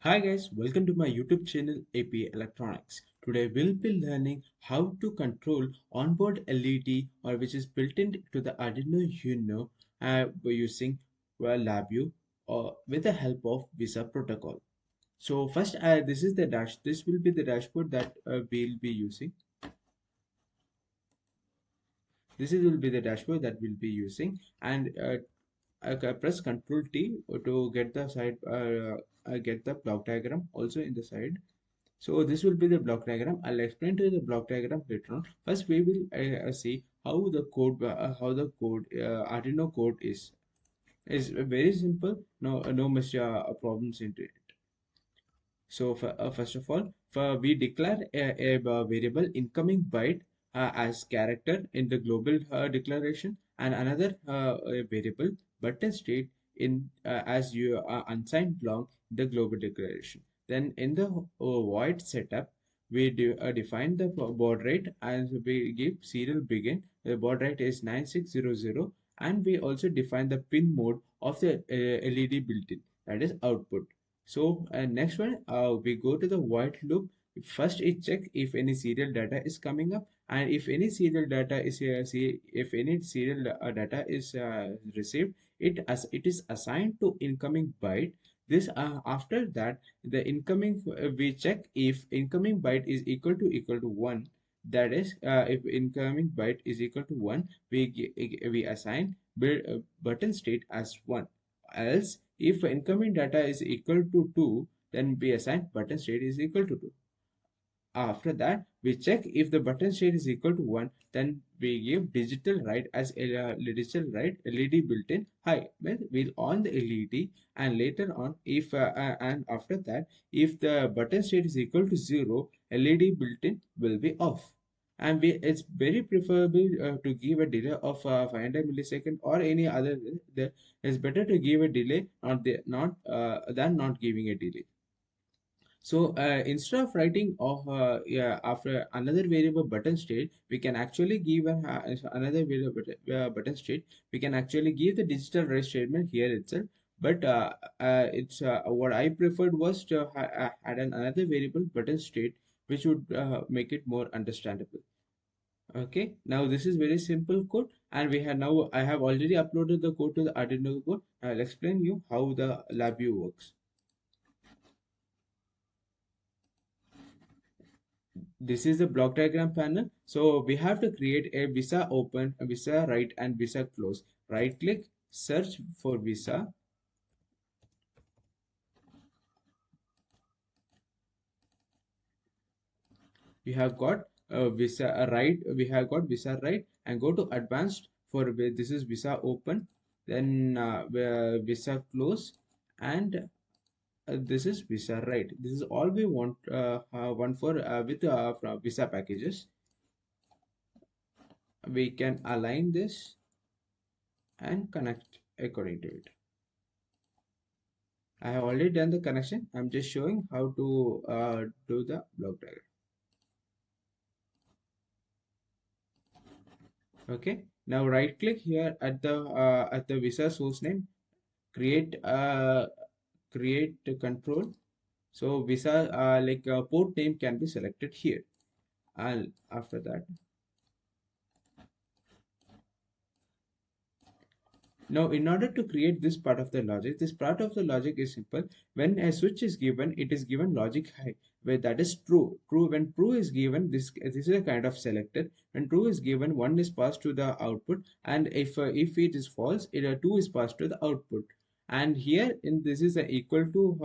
Hi guys, welcome to my YouTube channel AP Electronics. Today we'll be learning how to control onboard LED or which is built into the Arduino Uno by using Labview or with the help of Visa protocol. So first this is the dash. This will be the dashboard that we'll be using. This is will be the dashboard that we'll be using, and I press Control T to get the side get the block diagram also in the side. So this will be the block diagram. I'll explain to you the block diagram later on. First, we will see how the code Arduino code is very simple. No much problems into it. So first of all, we declare a variable incoming byte as character in the global declaration, and another a variable button state in as you unsigned long the global declaration. Then in the void setup, we define the baud rate and we give serial begin. The baud rate is 9600, and we also define the pin mode of the LED built-in, that is output. So next one, we go to the while loop. First, it check if any serial data is coming up, and if any serial data is if any serial data is received, it is assigned to incoming byte. This after that, the incoming we check if incoming byte is equal to one. That is, if incoming byte is equal to one, we assign button state as one. Else, if incoming data is equal to 2, then we assign button state is equal to 2. After that, we check if the button state is equal to 1, then we give digital write as digital write LED built-in high. Well, we'll on the LED, and later on, if and after that, if the button state is equal to 0, LED built-in will be off. And it's very preferable to give a delay of 500 millisecond or any other. It's better to give a delay not than not giving a delay. So instead of writing of yeah, after another variable button state, we can actually give another variable button state. We can actually give the digital write statement here itself. But it's what I preferred was to add another variable button state, which would make it more understandable. Okay, now this is very simple code, and we have now I have already uploaded the code to the Arduino code. I'll explain you how the LabVIEW works. This is the block diagram panel. So we have to create a visa open, a visa write, and visa close. Right click, search for visa. We have got visa write. We have got visa write, and go to advanced for this is visa open. Then visa close, and this is visa write. This is all we want for with from visa packages. We can align this and connect according to it. I have already done the connection. I'm just showing how to do the block diagram. Okay. Now right click here at the visa source name. Create the control. So visa port name can be selected here. And after that, now, in order to create this part of the logic, this part of the logic is simple. When a switch is given, it is given logic high, where that is true. True, when true is given, this is a kind of selector. When true is given, one is passed to the output, and if it is false, two is passed to the output. And here in this is a equal to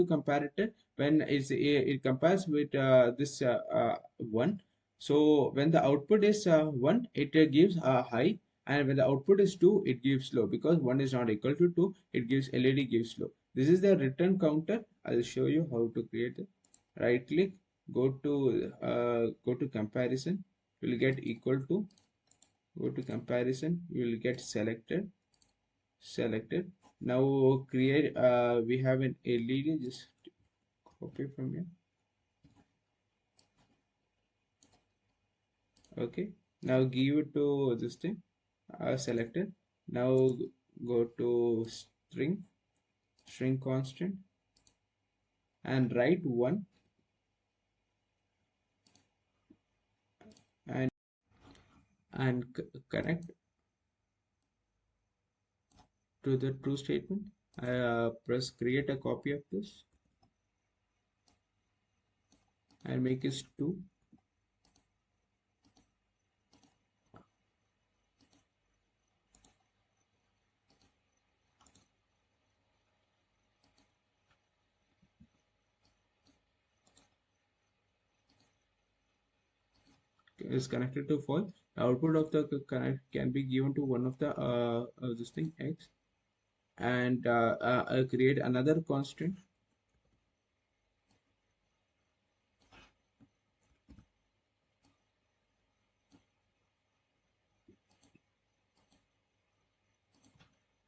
comparator when it compares with this one. So when the output is one, it gives a high, and when the output is 2, it gives low, because 1 is not equal to 2, it gives LED gives low. This is the return counter. I'll show you how to create it. Right click, go to comparison, you will get equal to, go to comparison, you will get selected. Now create we have an LED, just copy from here. Okay, now give it to this thing, selected. Now go to string constant, and write 1 and connect to the true statement. Press create a copy of this and make it 2. Is connected to false. Output of the connect can be given to one of the this thing x, and I'll create another constant.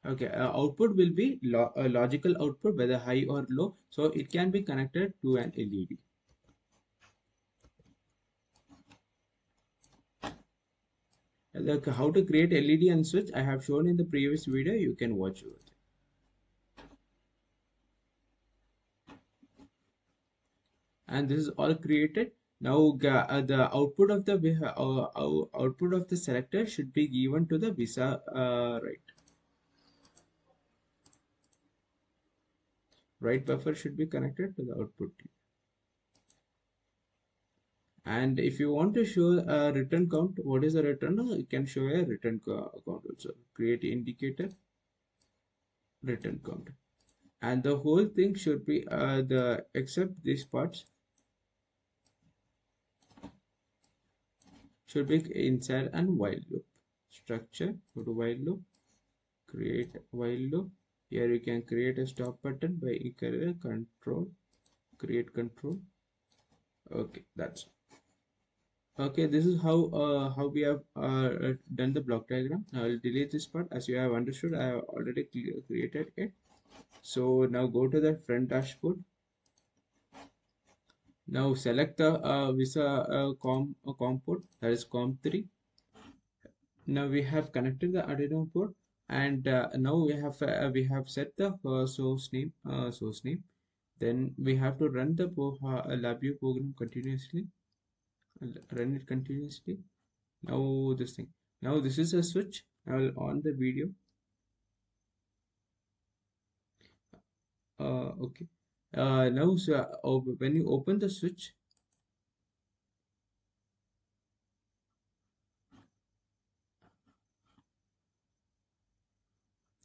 Okay, output will be a logical output, whether high or low, so it can be connected to an LED. Like how to create LED and switch, I have shown in the previous video. You can watch it. And this is all created. Now the output of the output of the selector should be given to the Visa right buffer should be connected to the output. And if you want to show a return count, what is the return? You can show a return count also. Create indicator return count, and the whole thing should be the except these parts should be inside and while loop. Structure, go to while loop, create while loop. Here you can create a stop button by control, create control. Okay, that's okay. This is how we have done the block diagram. Now I'll delete this part. As you have understood, I have already created it. So now go to the front dashboard. Now select the Visa COM port, that is COM3. Now we have connected the Arduino port, and now we have set the source name. Then we have to run the Labview program continuously. Run it continuously. Now this thing. Now this is a switch. I will on the video. Okay. Now when you open the switch,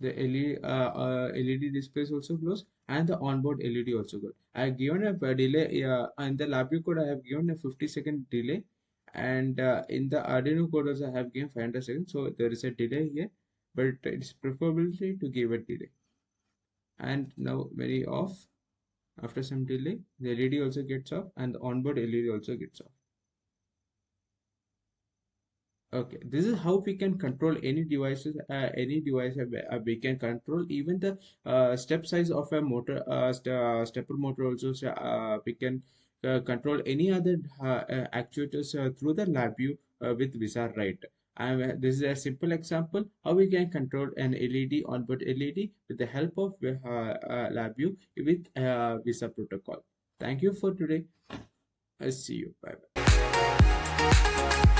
the LED displays also glows, and the onboard LED also glows. I have given a delay in the Labview code. I have given a 50-second delay, and in the Arduino code also I have given 500 seconds. So there is a delay here, but it's preferable to give a delay. And now very off. After some delay, the LED also gets off, and the onboard LED also gets off. Okay, this is how we can control any devices, any device. We can control even the step size of a motor, stepper motor also. We can control any other actuators through the Labview with Visa, right? This is a simple example how we can control an LED onboard LED with the help of Labview with Visa protocol. Thank you for today. I see you. Bye bye.